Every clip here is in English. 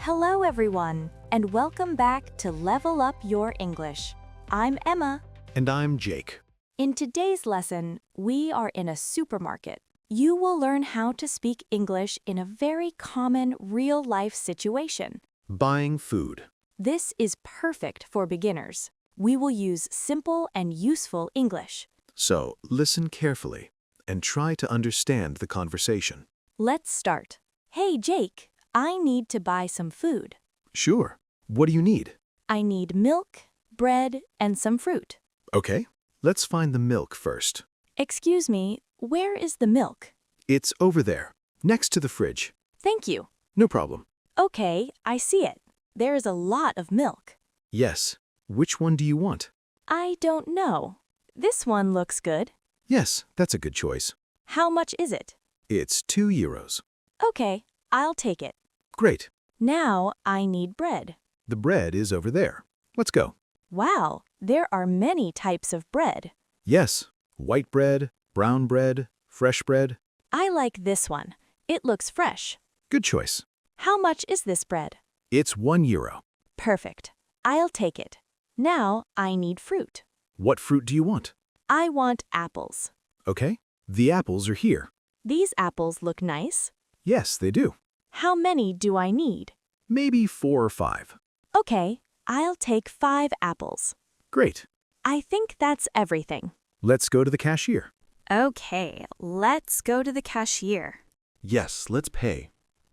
Hello everyone, and welcome back to Level Up Your English. I'm Emma. And I'm Jake. In today's lesson, we are in a supermarket. You will learn how to speak English in a very common real-life situation. Buying food. This is perfect for beginners. We will use simple and useful English. So, listen carefully and try to understand the conversation. Let's start. Hey Jake, I need to buy some food. Sure. What do you need? I need milk, bread, and some fruit. Okay, let's find the milk first. Excuse me, where is the milk? It's over there, next to the fridge. Thank you. No problem. Okay, I see it. There is a lot of milk. Yes. Which one do you want? I don't know. This one looks good. Yes, that's a good choice. How much is it? It's €2. Okay, I'll take it. Great. Now I need bread. The bread is over there. Let's go. Wow, there are many types of bread. Yes. White bread, brown bread, fresh bread. I like this one. It looks fresh. Good choice. How much is this bread? It's €1. Perfect. I'll take it. Now I need fruit. What fruit do you want? I want apples. Okay, the apples are here. These apples look nice. Yes, they do. How many do I need? Maybe 4 or 5. Okay, I'll take 5 apples. Great. I think that's everything. Let's go to the cashier. Okay, let's go to the cashier. Yes, let's pay.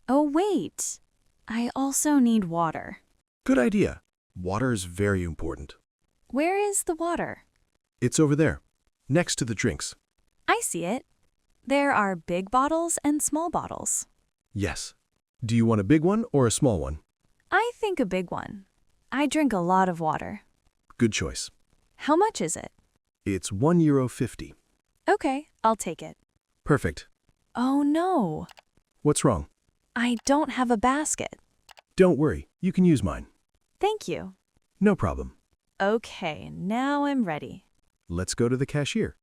Oh, wait. I also need water. Good idea. Water is very important. Where is the water? It's over there, next to the drinks. I see it. There are big bottles and small bottles. Yes. Do you want a big one or a small one? I think a big one. I drink a lot of water. Good choice. How much is it? It's €1.50. Okay, I'll take it. Perfect. Oh no, What's wrong? I don't have a basket. Don't worry, you can use mine. Thank you. No problem. Okay, now I'm ready. Let's go to the cashier.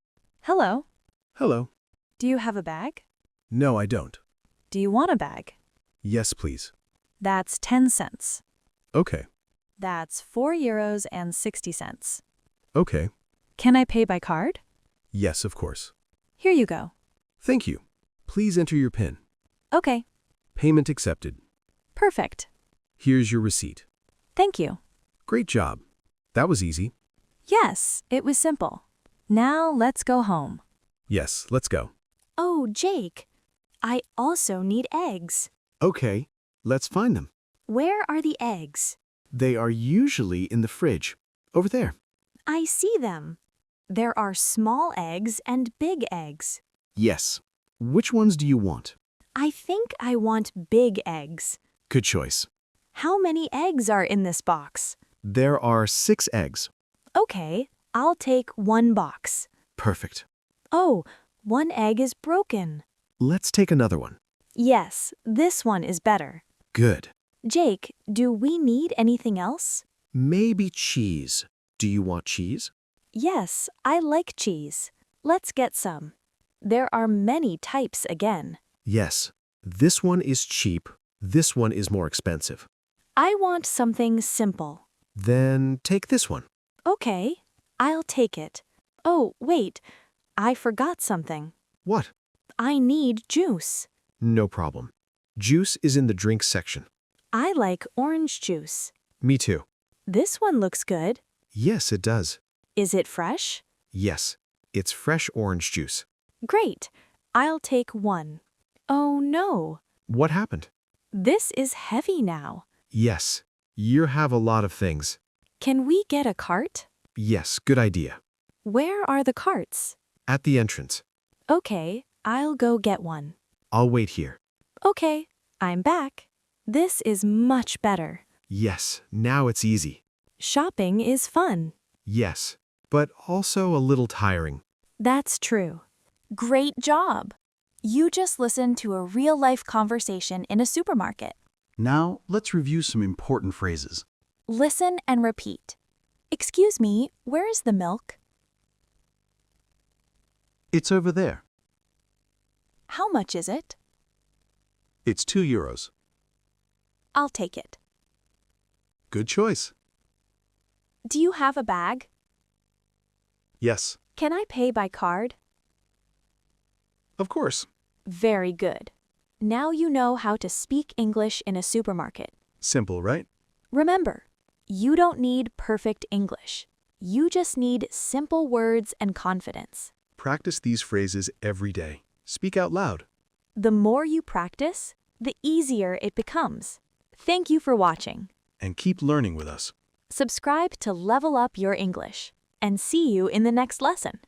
Hello, Hello. do you have a bag? No, I don't. Do you want a bag? Yes, please. That's 10 cents. Okay. That's €4.60. Okay. Can I pay by card? Yes, of course. Here you go. Thank you. Please enter your PIN. Okay, Payment accepted. perfect. Here's your receipt. Thank you. Great job. That was easy. Yes, it was simple. Now let's go home. Yes, let's go. Oh, Jake, I also need eggs. Okay, let's find them. Where are the eggs? They are usually in the fridge. Over there. I see them. There are small eggs and big eggs. Yes. Which ones do you want? I think I want big eggs. Good choice. How many eggs are in this box? There are 6 eggs. Okay, I'll take 1 box. Perfect. Oh, 1 egg is broken. Let's take another one. Yes, this one is better. Good. Jake, do we need anything else? Maybe cheese. Do you want cheese? Yes, I like cheese. Let's get some. There are many types again. Yes. This one is cheap. This one is more expensive. I want something simple. Then take this one. Okay, I'll take it. Oh, wait, I forgot something. What? I need juice. No problem. Juice is in the drinks section. I like orange juice. Me too. This one looks good. Yes, it does. Is it fresh? Yes. It's fresh orange juice. Great. I'll take 1. Oh no, What happened? this is heavy now. Yes. You have a lot of things. Can we get a cart? Yes, good idea. Where are the carts? At the entrance. Okay, I'll go get one. I'll wait here. Okay, I'm back. This is much better. Yes, now it's easy. Shopping is fun. Yes, but also a little tiring. That's true. Great job. You just listened to a real-life conversation in a supermarket. Now, let's review some important phrases. Listen and repeat. Excuse me, where is the milk? It's over there. How much is it? It's €2. I'll take it. Good choice. Do you have a bag? Yes, Can I pay by card? of course. Very good. Now you know how to speak English in a supermarket. Simple, right? Remember, you don't need perfect English. You just need simple words and confidence. Practice these phrases every day. Speak out loud. The more you practice, the easier it becomes. Thank you for watching. And keep learning with us. Subscribe to level up your English, and see you in the next lesson.